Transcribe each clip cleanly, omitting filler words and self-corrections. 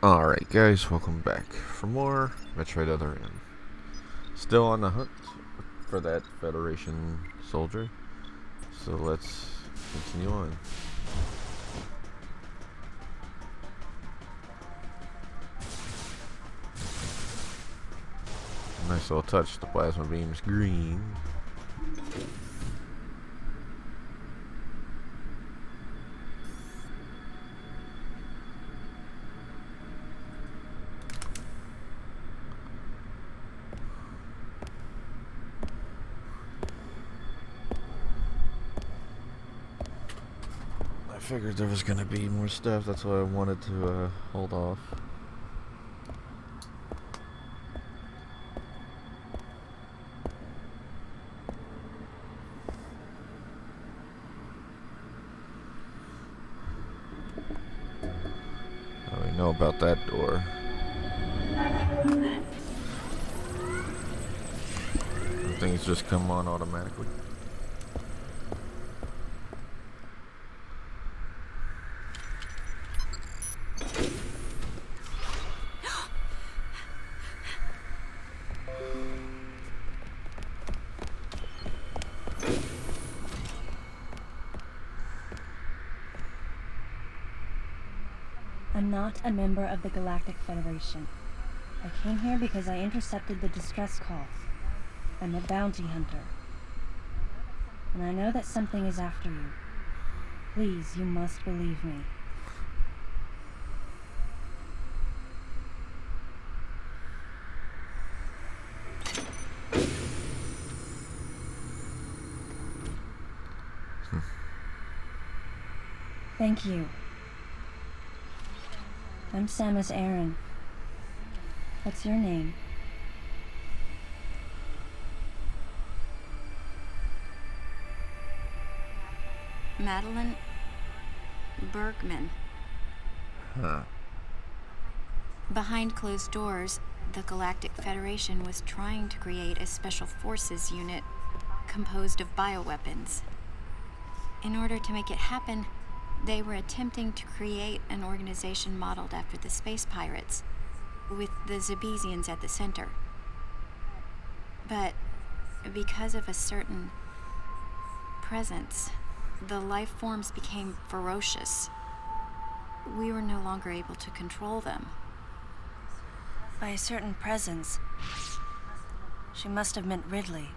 Alright guys, welcome back for more Metroid Other M. Still on the hunt for that Federation soldier, so let's continue on. Nice little touch, the plasma beam's green. I figured there was gonna be more stuff, that's why I wanted to hold off. Now we know about that door. Things just come on automatically. I'm not a member of the Galactic Federation. I came here because I intercepted the distress call. I'm a bounty hunter. And I know that something is after you. Please, you must believe me. Thank you. I'm Samus Aran. What's your name? Madeline Bergman. Huh. Behind closed doors, the Galactic Federation was trying to create a special forces unit composed of bioweapons. In order to make it happen, they were attempting to create an organization modeled after the space pirates, with the Zebesians at the center. But because of a certain presence, the life forms became ferocious. We were no longer able to control them. By a certain presence, she must have meant Ridley.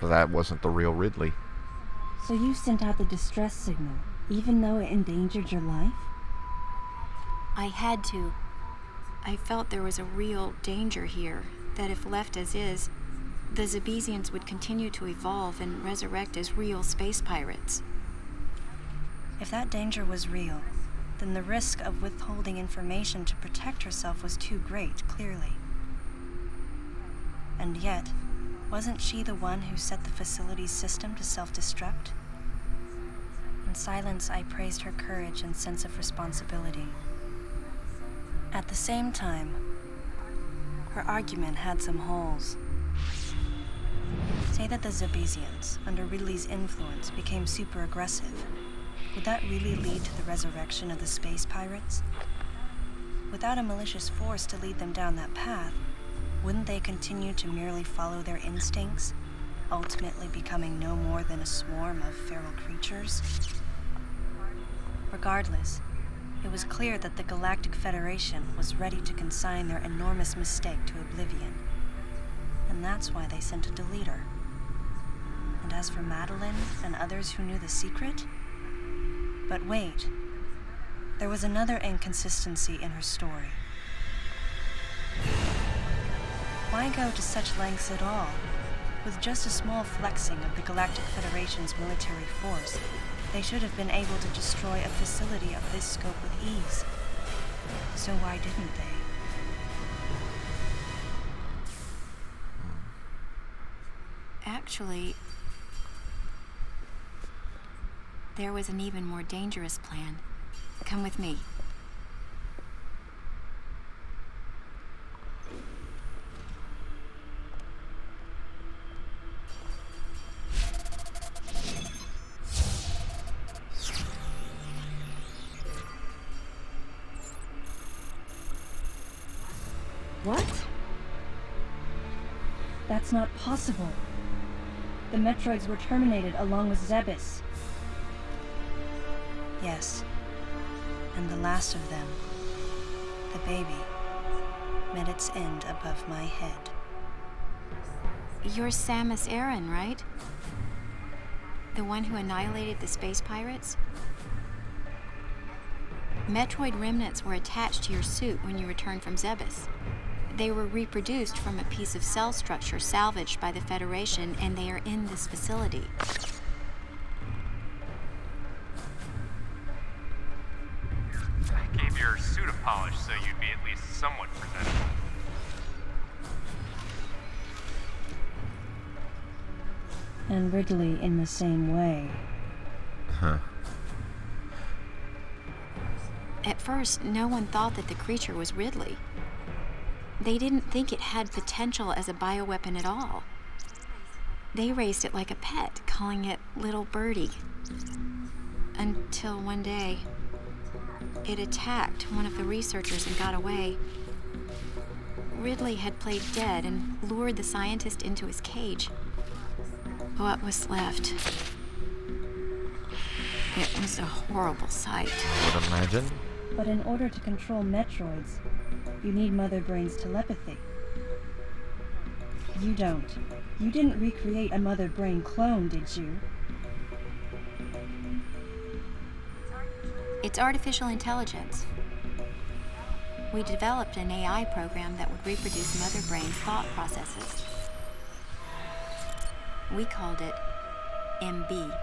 But that wasn't the real Ridley. So you sent out the distress signal, even though it endangered your life? I had to. I felt there was a real danger here, that if left as is, the Zebesians would continue to evolve and resurrect as real space pirates. If that danger was real, then the risk of withholding information to protect herself was too great, clearly. And yet, wasn't she the one who set the facility's system to self-destruct? In silence, I praised her courage and sense of responsibility. At the same time, her argument had some holes. Say that the Zebesians, under Ridley's influence, became super aggressive. Would that really lead to the resurrection of the space pirates? Without a malicious force to lead them down that path, wouldn't they continue to merely follow their instincts, ultimately becoming no more than a swarm of feral creatures? Regardless, it was clear that the Galactic Federation was ready to consign their enormous mistake to oblivion. And that's why they sent a deleter. And as for Madeline and others who knew the secret? But wait, there was another inconsistency in her story. Why go to such lengths at all? With just a small flexing of the Galactic Federation's military force, they should have been able to destroy a facility of this scope with ease. So why didn't they? Actually, there was an even more dangerous plan. Come with me. What? That's not possible. The Metroids were terminated along with Zebes. Yes. And the last of them, the baby, met its end above my head. You're Samus Aran, right? The one who annihilated the space pirates? Metroid remnants were attached to your suit when you returned from Zebes. They were reproduced from a piece of cell structure salvaged by the Federation, and they are in this facility. I gave your suit a polish so you'd be at least somewhat presentable. And Ridley in the same way. Huh. At first, no one thought that the creature was Ridley. They didn't think it had potential as a bioweapon at all. They raised it like a pet, calling it Little Birdie. Until one day, it attacked one of the researchers and got away. Ridley had played dead and lured the scientist into his cage. What was left? It was a horrible sight. I would imagine. But in order to control Metroids, you need Mother Brain's telepathy. You don't. You didn't recreate a Mother Brain clone, did you? It's artificial intelligence. We developed an AI program that would reproduce Mother Brain's thought processes. We called it MB.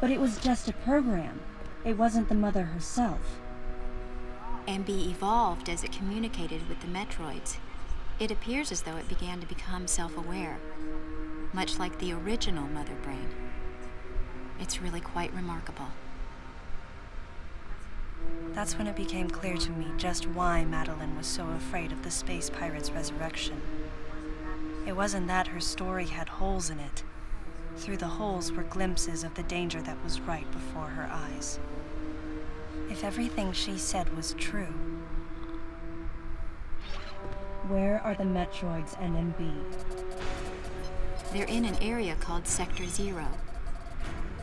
But it was just a program. It wasn't the Mother herself. MB evolved as it communicated with the Metroids. It appears as though it began to become self-aware, much like the original Mother Brain. It's really quite remarkable. That's when it became clear to me just why Madeline was so afraid of the space pirate's resurrection. It wasn't that her story had holes in it. Through the holes were glimpses of the danger that was right before her eyes. If everything she said was true, where are the Metroids and MB? They're in an area called Sector 0.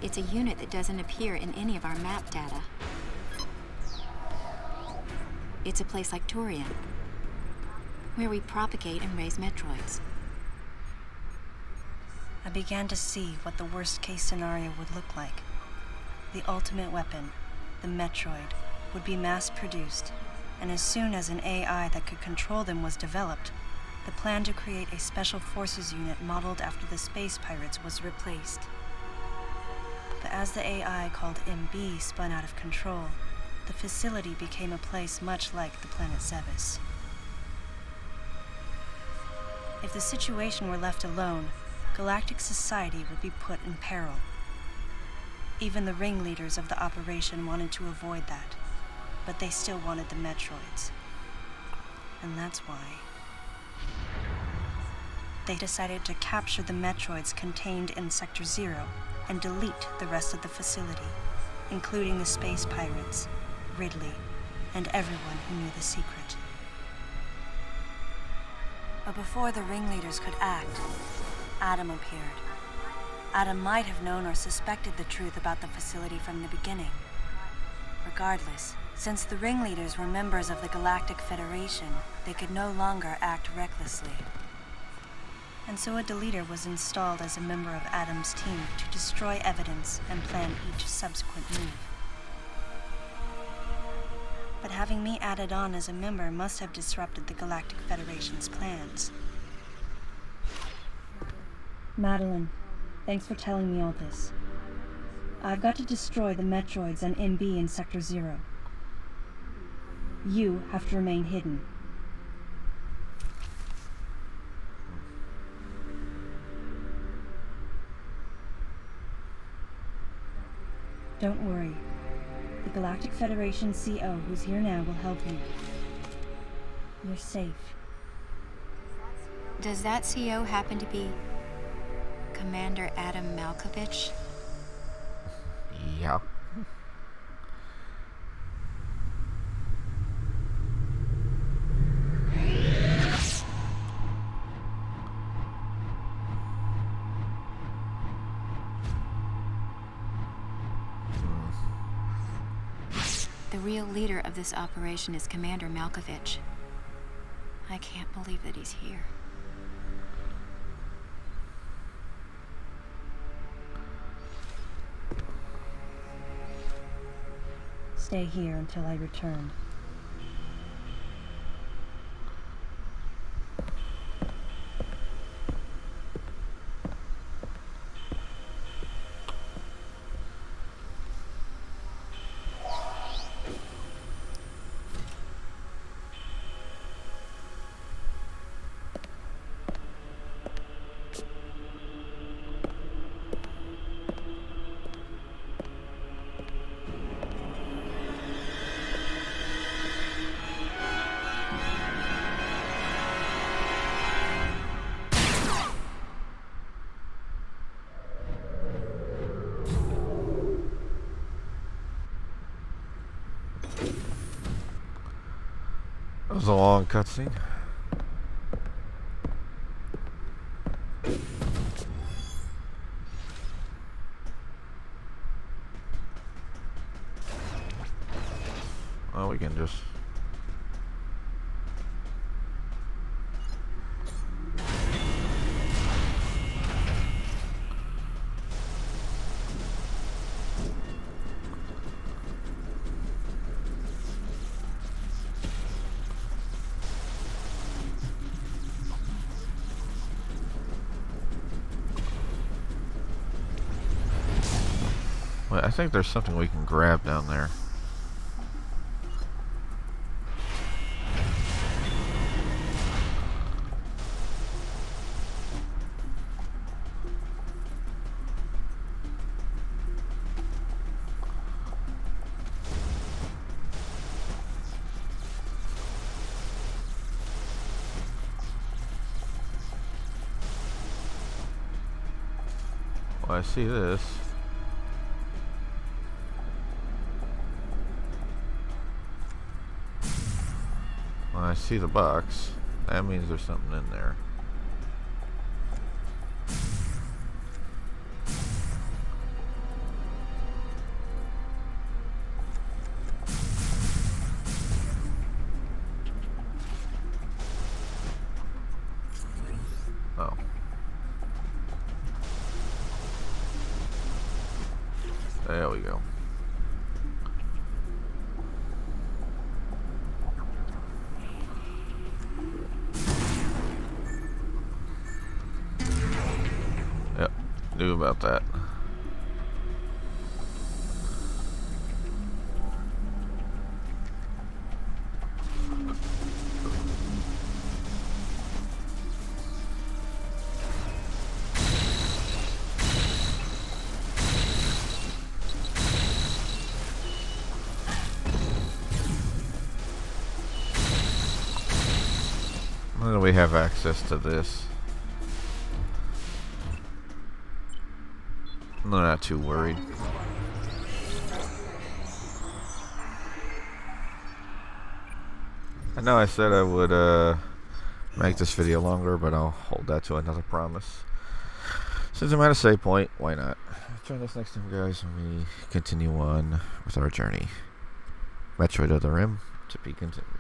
It's a unit that doesn't appear in any of our map data. It's a place like Turian, where we propagate and raise Metroids. I began to see what the worst-case scenario would look like. The ultimate weapon, the Metroid, would be mass-produced, and as soon as an AI that could control them was developed, the plan to create a special forces unit modeled after the space pirates was replaced. But as the AI called MB spun out of control, the facility became a place much like the planet Zebes. If the situation were left alone, galactic society would be put in peril. Even the ringleaders of the operation wanted to avoid that, but they still wanted the Metroids. And that's why they decided to capture the Metroids contained in Sector 0 and delete the rest of the facility, including the space pirates, Ridley, and everyone who knew the secret. But before the ringleaders could act, Adam appeared. Adam might have known or suspected the truth about the facility from the beginning. Regardless, since the ringleaders were members of the Galactic Federation, they could no longer act recklessly. And so a deleter was installed as a member of Adam's team to destroy evidence and plan each subsequent move. But having me added on as a member must have disrupted the Galactic Federation's plans. Madeline, thanks for telling me all this. I've got to destroy the Metroids and MB in Sector 0. You have to remain hidden. Don't worry. The Galactic Federation CO who's here now will help you. You're safe. Does that CO happen to be Commander Adam Malkovich? Yeah. The real leader of this operation is Commander Malkovich. I can't believe that he's here. Stay here until I return. That was a long cutscene. Well, we can just... Wait, I think there's something we can grab down there. Well, I see this. Well, I see the box. That means there's something in there. Oh. There we go. Yep, knew about that. Well, we have access to this. I'm not too worried. I know I said I would make this video longer, but I'll hold that to another promise. Since I'm at a save point, why not? Join us next time, guys, when we continue on with our journey. Metroid Other M, to be continued.